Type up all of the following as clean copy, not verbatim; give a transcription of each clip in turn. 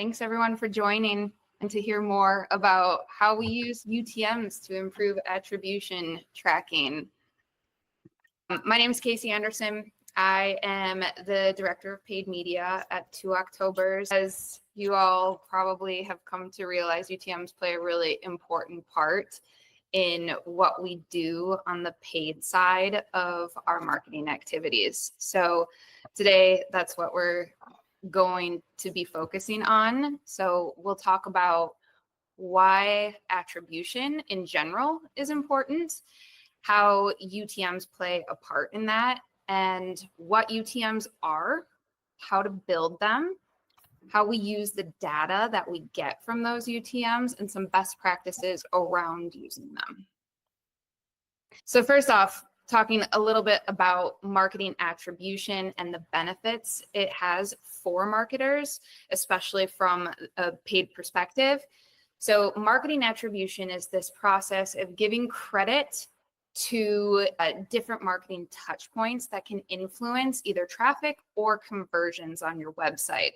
Thanks everyone for joining and to hear more about how we use UTMs to improve attribution tracking. My name is Casey Anderson. I am the Director of Paid Media at 2 Octobers. As you all probably have come to realize, UTMs play a really important part in what we do on the paid side of our marketing activities. So today, that's what we're going to be focusing on. So we'll talk about why attribution in general is important, how UTMs play a part in that, and what UTMs are, how to build them, how we use the data that we get from those UTMs, and some best practices around using them. So first off, talking a little bit about marketing attribution and the benefits it has for marketers, especially from a paid perspective. So marketing attribution is this process of giving credit to different marketing touch points that can influence either traffic or conversions on your website.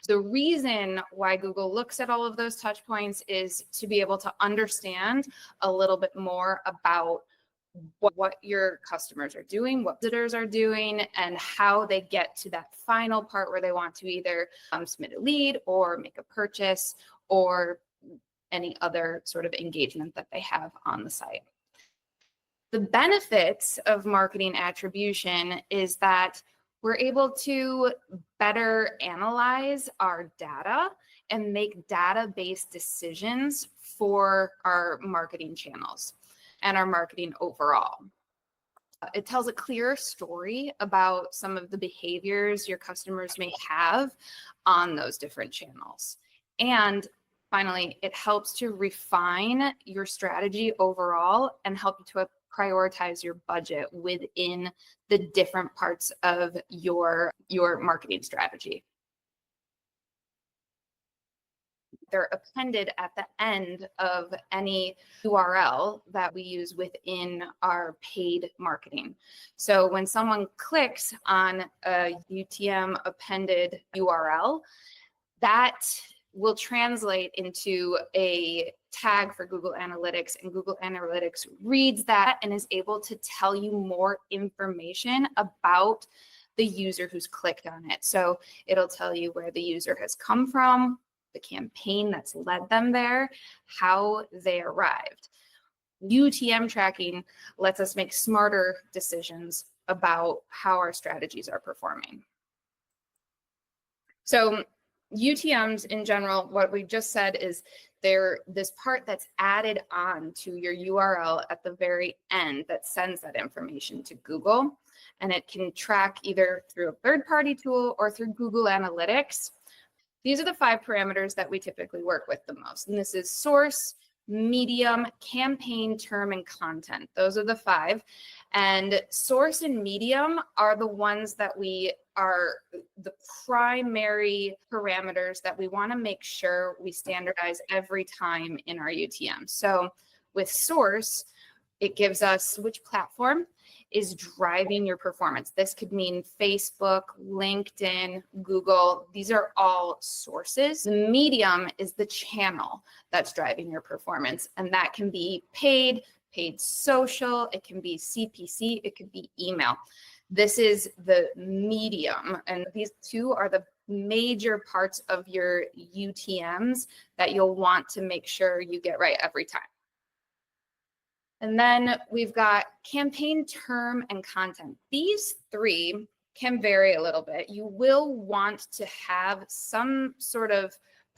The reason why Google looks at all of those touch points is to be able to understand a little bit more about what your customers are doing, what visitors are doing, and how they get to that final part where they want to either submit a lead or make a purchase or any other sort of engagement that they have on the site. The benefits of marketing attribution is that we're able to better analyze our data and make data-based decisions for our marketing channels and our marketing overall. It tells a clearer story about some of the behaviors your customers may have on those different channels. And finally, it helps to refine your strategy overall and help you to prioritize your budget within the different parts of your marketing strategy. They're appended at the end of any URL that we use within our paid marketing. So when someone clicks on a UTM appended URL, that will translate into a tag for Google Analytics, and Google Analytics reads that and is able to tell you more information about the user who's clicked on it. So it'll tell you where the user has come from, the campaign that's led them there, how they arrived. UTM tracking lets us make smarter decisions about how our strategies are performing. So UTMs in general, what we just said is they're this part that's added on to your URL at the very end that sends that information to Google, and it can track either through a third-party tool or through Google Analytics. These are the 5 parameters that we typically work with the most, and this is source, medium, campaign, term, and content. Those are the 5. And source and medium are the ones that we are the primary parameters that we want to make sure we standardize every time in our UTM. So with source, it gives us which platform is driving your performance. This could mean Facebook, LinkedIn, Google. These are all sources. The medium is the channel that's driving your performance, and that can be paid social, it can be CPC, it could be email. This is the medium, and these 2 are the major parts of your UTMs that you'll want to make sure you get right every time. And then we've got campaign, term, and content. These 3 can vary a little bit. You will want to have some sort of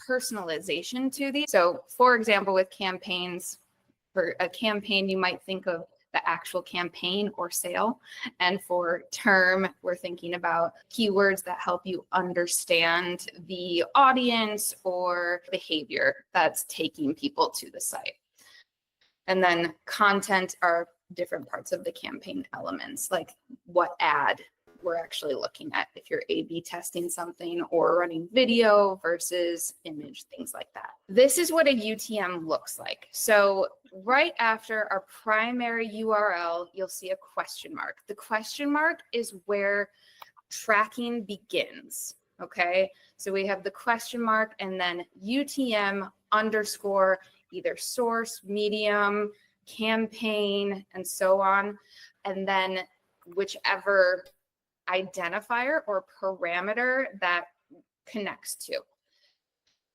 personalization to these. So for example, with campaigns, for a campaign, you might think of the actual campaign or sale. And for term, we're thinking about keywords that help you understand the audience or behavior that's taking people to the site. And then content are different parts of the campaign elements, like what ad we're actually looking at, if you're A/B testing something or running video versus image, things like that. This is what a UTM looks like. So right after our primary URL, you'll see a question mark. The question mark is where tracking begins. Okay, so we have the question mark and then UTM underscore either source, medium, campaign, and so on. And then whichever identifier or parameter that connects to.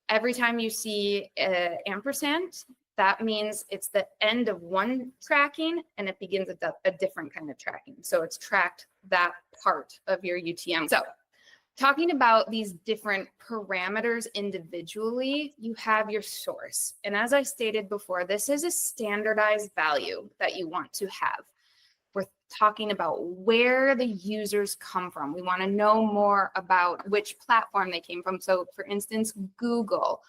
Every time you see an ampersand, that means it's the end of one tracking and it begins a different kind of tracking. So it's tracked that part of your UTM. So talking about these different parameters individually, you have your source. And as I stated before, this is a standardized value that you want to have. We're talking about where the users come from. We want to know more about which platform they came from. So for instance, Google,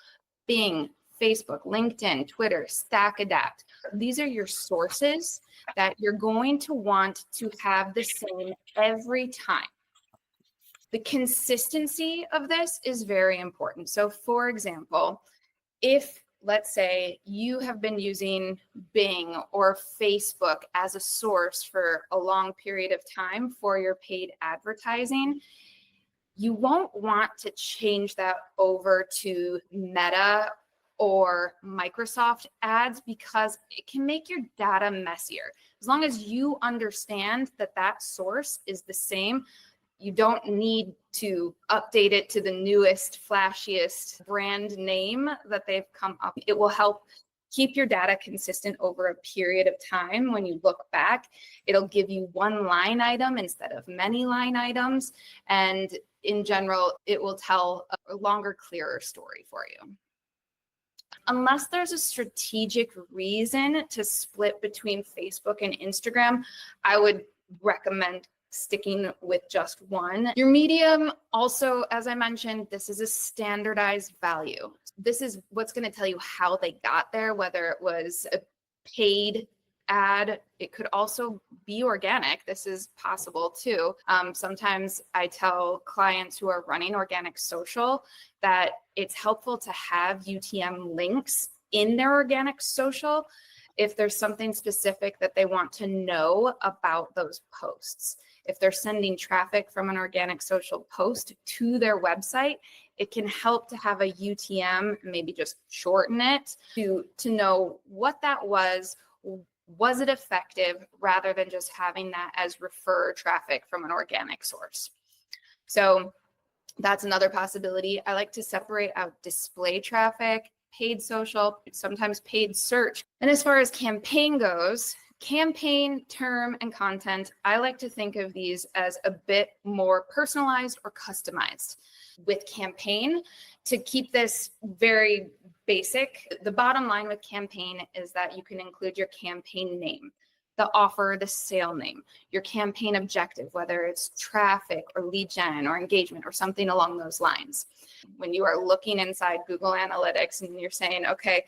Bing, Facebook, LinkedIn, Twitter, StackAdapt. These are your sources that you're going to want to have the same every time. The consistency of this is very important. So for example, if let's say you have been using Bing or Facebook as a source for a long period of time for your paid advertising, you won't want to change that over to Meta or Microsoft ads because it can make your data messier. As long as you understand that that source is the same, you don't need to update it to the newest, flashiest brand name that they've come up. It will help keep your data consistent over a period of time. When you look back, it'll give you one line item instead of many line items. And in general, it will tell a longer, clearer story for you. Unless there's a strategic reason to split between Facebook and Instagram, I would recommend sticking with just one. Your medium also, as I mentioned, this is a standardized value. This is what's going to tell you how they got there, whether it was a paid ad. It could also be organic. This is possible too. Sometimes I tell clients who are running organic social that it's helpful to have UTM links in their organic social if there's something specific that they want to know about those posts. If they're sending traffic from an organic social post to their website, it can help to have a UTM, maybe just shorten it to know what that was it effective, rather than just having that as refer traffic from an organic source. So that's another possibility. I like to separate out display traffic, paid social, sometimes paid search. And as far as campaign goes, campaign, term, and content, I like to think of these as a bit more personalized or customized. With campaign, to keep this very basic, the bottom line with campaign is that you can include your campaign name, the offer, the sale name, your campaign objective, whether it's traffic or lead gen or engagement or something along those lines. When you are looking inside Google Analytics and you're saying, okay,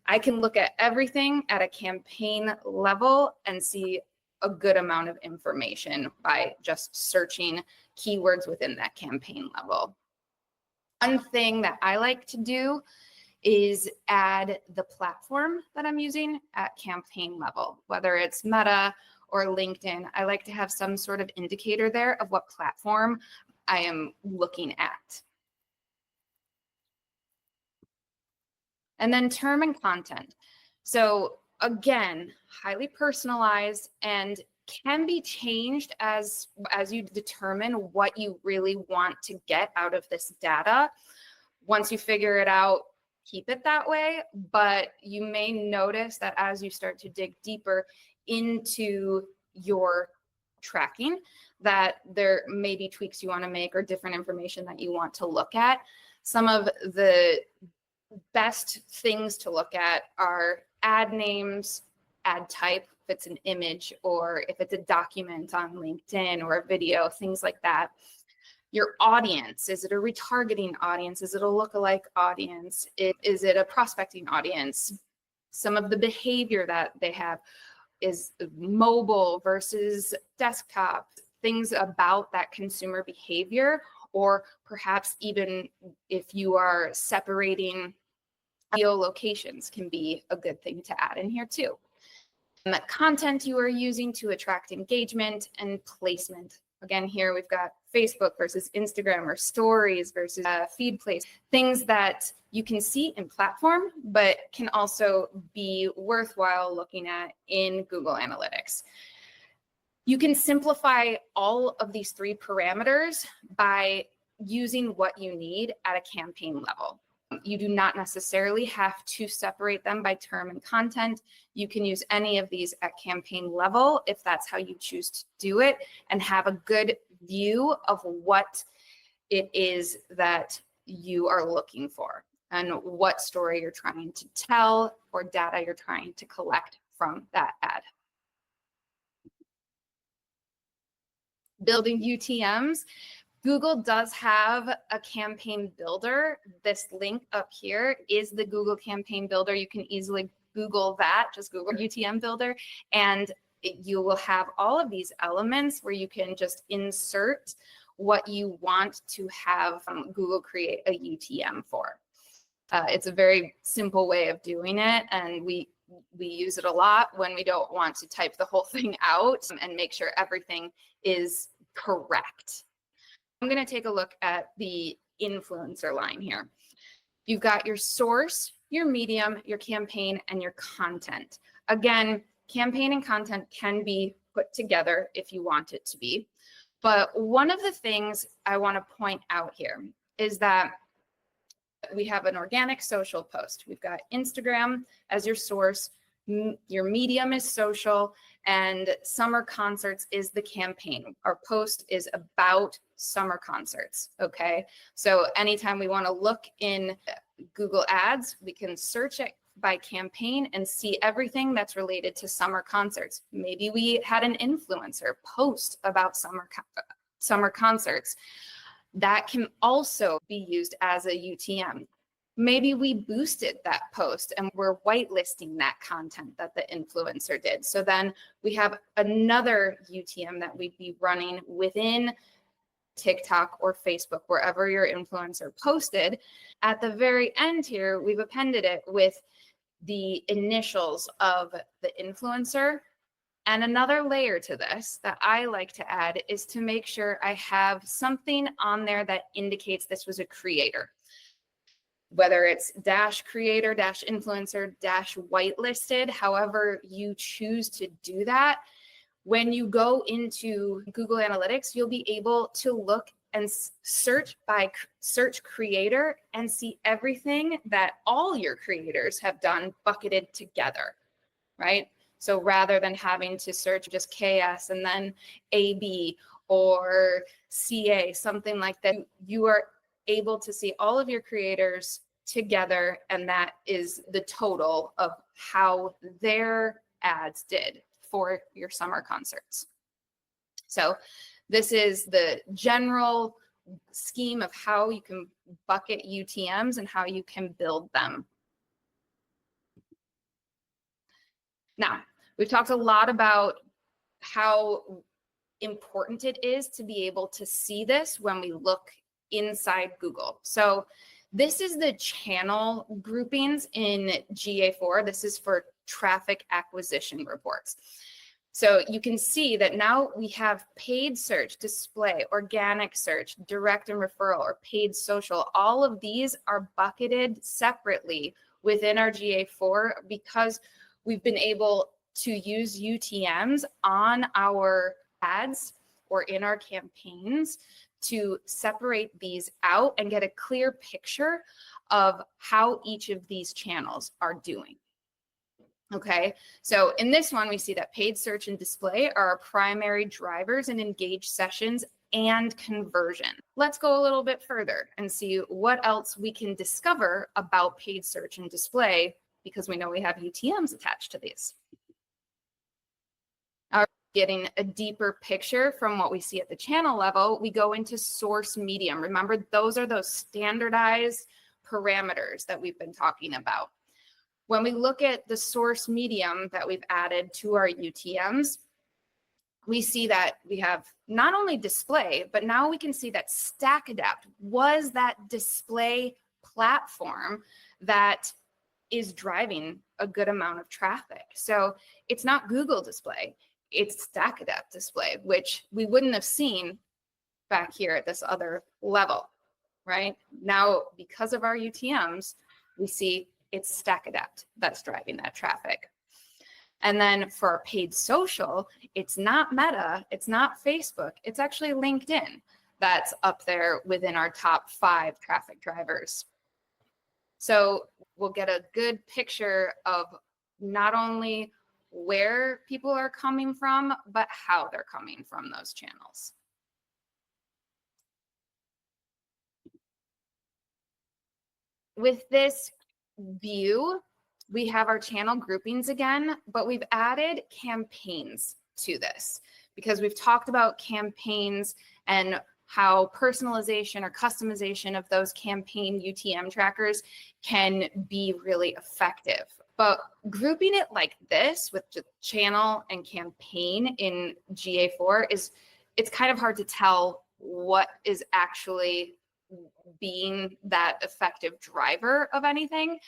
I can look at everything at a campaign level and see a good amount of information by just searching keywords within that campaign level. One thing that I like to do is add the platform that I'm using at campaign level, whether it's Meta or LinkedIn. I like to have some sort of indicator there of what platform I am looking at. And then term and content. So again, highly personalized and can be changed as you determine what you really want to get out of this data. Once you figure it out, keep it that way, but you may notice that as you start to dig deeper into your tracking, that there may be tweaks you want to make or different information that you want to look at. Some of the best things to look at are ad names, ad type, if it's an image, or if it's a document on LinkedIn or a video, things like that. Your audience, is it a retargeting audience? Is it a lookalike audience? Is it a prospecting audience? Some of the behavior that they have is mobile versus desktop, things about that consumer behavior, or perhaps even if you are separating geolocations can be a good thing to add in here too. And the content you are using to attract engagement and placement Again, here we've got Facebook versus Instagram, or stories versus feed place, things that you can see in platform, but can also be worthwhile looking at in Google Analytics. You can simplify all of these three parameters by using what you need at a campaign level. You do not necessarily have to separate them by term and content. You can use any of these at campaign level if that's how you choose to do it, and have a good view of what it is that you are looking for and what story you're trying to tell or data you're trying to collect from that ad. Building UTMs. Google does have a campaign builder. This link up here is the Google campaign builder. You can easily Google that, just Google UTM builder, and you will have all of these elements where you can just insert what you want to have Google create a UTM for. It's a very simple way of doing it, and we use it a lot when we don't want to type the whole thing out and make sure everything is correct. I'm going to take a look at the influencer line here. You've got your source, your medium, your campaign, and your content. Again, campaign and content can be put together if you want it to be. But one of the things I want to point out here is that we have an organic social post. We've got Instagram as your source, your medium is social, and summer concerts is the campaign. Our post is about summer concerts, okay? So anytime we want to look in Google Ads, we can search it by campaign and see everything that's related to summer concerts. Maybe we had an influencer post about summer concerts. That can also be used as a UTM. Maybe we boosted that post and we're whitelisting that content that the influencer did. So then we have another UTM that we'd be running within TikTok or Facebook, wherever your influencer posted. At the very end here, we've appended it with the initials of the influencer. And another layer to this that I like to add is to make sure I have something on there that indicates this was a creator. Whether it's -creator, -influencer, -whitelisted, however you choose to do that, when you go into Google Analytics, you'll be able to look and search by search creator and see everything that all your creators have done bucketed together, right? So rather than having to search just KS and then AB or CA, something like that, you are able to see all of your creators together, and that is the total of how their ads did for your summer concerts. So this is the general scheme of how you can bucket UTMs and how you can build them. Now, we've talked a lot about how important it is to be able to see this when we look inside Google. So this is the channel groupings in GA4. This is for traffic acquisition reports. So you can see that now we have paid search, display, organic search, direct and referral, or paid social. All of these are bucketed separately within our GA4 because we've been able to use UTMs on our ads or in our campaigns to separate these out and get a clear picture of how each of these channels are doing. Okay, so in this one, we see that paid search and display are our primary drivers in engaged sessions and conversion. Let's go a little bit further and see what else we can discover about paid search and display, because we know we have UTMs attached to these. Getting a deeper picture from what we see at the channel level, we go into source medium. Remember, those are those standardized parameters that we've been talking about. When we look at the source medium that we've added to our UTMs, we see that we have not only display, but now we can see that StackAdapt was that display platform that is driving a good amount of traffic. So it's not Google display, it's StackAdapt display, which we wouldn't have seen back here at this other level, right? Now, because of our UTMs, we see it's StackAdapt that's driving that traffic. And then for our paid social, it's not Meta, it's not Facebook, it's actually LinkedIn that's up there within our top 5 traffic drivers. So we'll get a good picture of not only where people are coming from, but how they're coming from those channels. With this view, we have our channel groupings again, but we've added campaigns to this because we've talked about campaigns and how personalization or customization of those campaign UTM trackers can be really effective. But grouping it like this with the channel and campaign in GA4 it's kind of hard to tell what is actually being that effective driver of anything.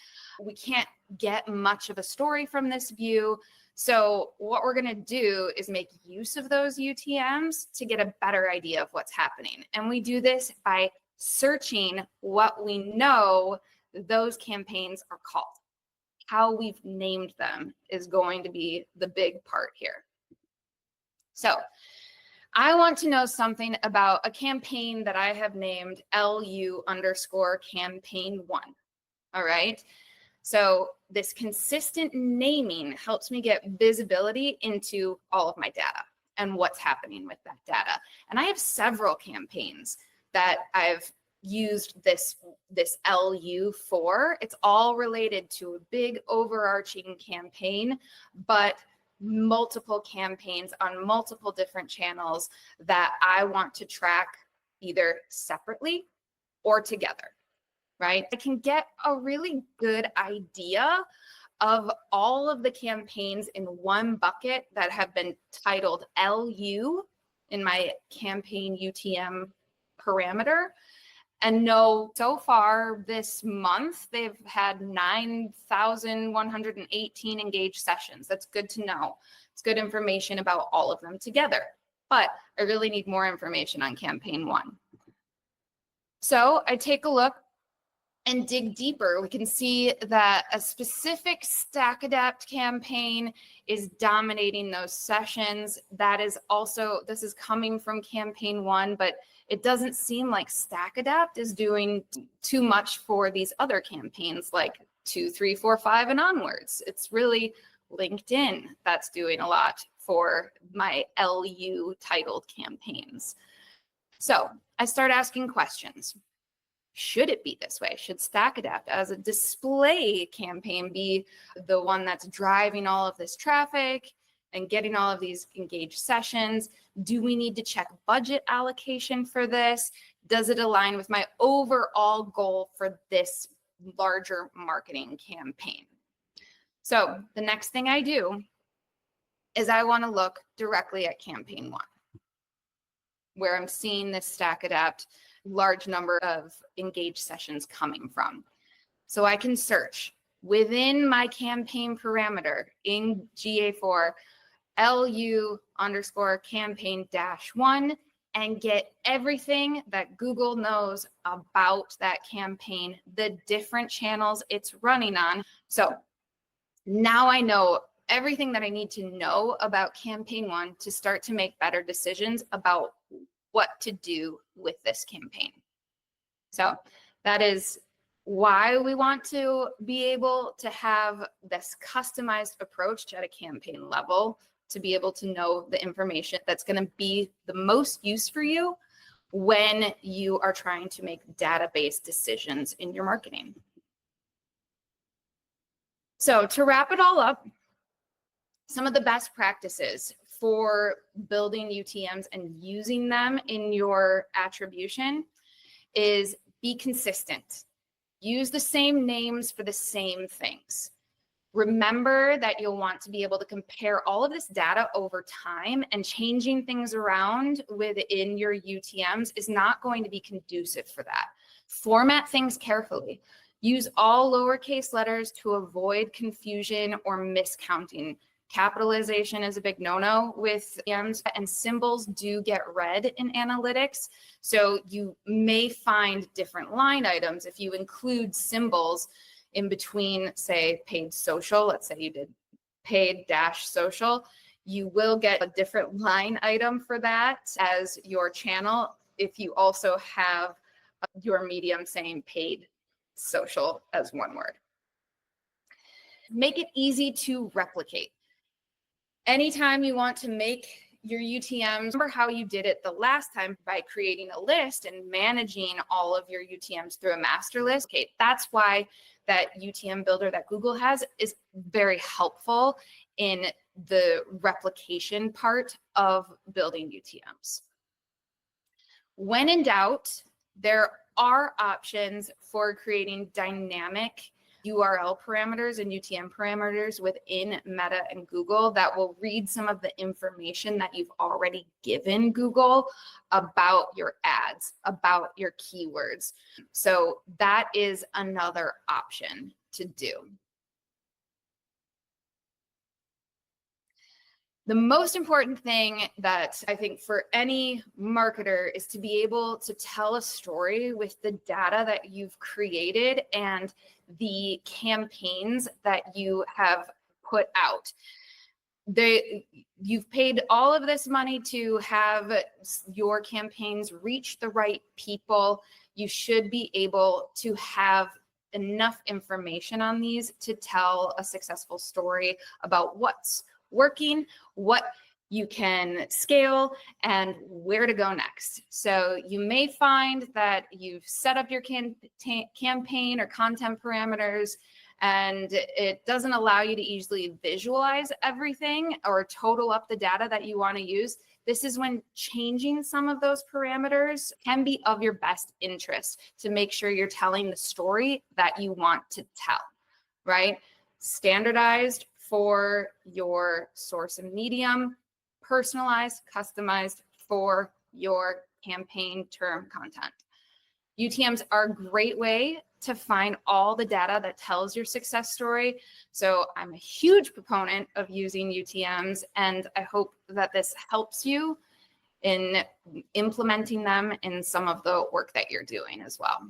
We can't get much of a story from this view. So what we're going to do is make use of those UTMs to get a better idea of what's happening. And we do this by searching what we know those campaigns are called. How we've named them is going to be the big part here. So I want to know something about a campaign that I have named LU_campaign 1. All right. So this consistent naming helps me get visibility into all of my data and what's happening with that data. And I have several campaigns that I've used this LU for. It's all related to a big overarching campaign, but multiple campaigns on multiple different channels that I want to track either separately or together, right? I can get a really good idea of all of the campaigns in one bucket that have been titled LU in my campaign UTM parameter, and know so far this month they've had 9,118 engaged sessions. That's good to know. It's good information about all of them together, but I really need more information on campaign 1. So I take a look and dig deeper. We can see that a specific StackAdapt campaign is dominating those sessions. That is also, this is coming from campaign 1, but it doesn't seem like StackAdapt is doing too much for these other campaigns like 2, 3, 4, 5 and onwards. It's really LinkedIn that's doing a lot for my LU titled campaigns. So I start asking questions. Should it be this way? Should StackAdapt as a display campaign be the one that's driving all of this traffic and getting all of these engaged sessions? Do we need to check budget allocation for this? Does it align with my overall goal for this larger marketing campaign? So the next thing I do is I want to look directly at campaign 1, where I'm seeing this StackAdapt large number of engaged sessions coming from. So I can search within my campaign parameter in GA4 LU_campaign-1 and get everything that Google knows about that campaign, the different channels it's running on. So now I know everything that I need to know about campaign 1 to start to make better decisions about what to do with this campaign. So that is why we want to be able to have this customized approach at a campaign level, to be able to know the information that's going to be the most use for you when you are trying to make data-based decisions in your marketing. So to wrap it all up, some of the best practices for building UTMs and using them in your attribution is be consistent. Use the same names for the same things. Remember that you'll want to be able to compare all of this data over time, and changing things around within your UTMs is not going to be conducive for that. Format things carefully. Use all lowercase letters to avoid confusion or miscounting. Capitalization is a big no-no with UTMs, and symbols do get read in analytics. So you may find different line items if you include symbols in between, say, paid social. Let's say you did paid dash social. You will get a different line item for that as your channel if you also have your medium saying paid social as one word. Make it easy to replicate. Anytime you want to make your UTMs, remember how you did it the last time by creating a list and managing all of your UTMs through a master list. Okay, that's why that UTM builder that Google has is very helpful in the replication part of building UTMs. When in doubt, there are options for creating dynamic URL parameters and UTM parameters within Meta and Google that will read some of the information that you've already given Google about your ads, about your keywords. So that is another option to do. The most important thing that I think for any marketer is to be able to tell a story with the data that you've created and the campaigns that you have put out. You've paid all of this money to have your campaigns reach the right people. You should be able to have enough information on these to tell a successful story about what's working, what you can scale, and where to go next. So you may find that you've set up your campaign or content parameters, and it doesn't allow you to easily visualize everything or total up the data that you want to use. This is when changing some of those parameters can be of your best interest to make sure you're telling the story that you want to tell, right? Standardized for your source and medium, personalized, customized for your campaign term content. UTMs are a great way to find all the data that tells your success story. So I'm a huge proponent of using UTMs, and I hope that this helps you in implementing them in some of the work that you're doing as well.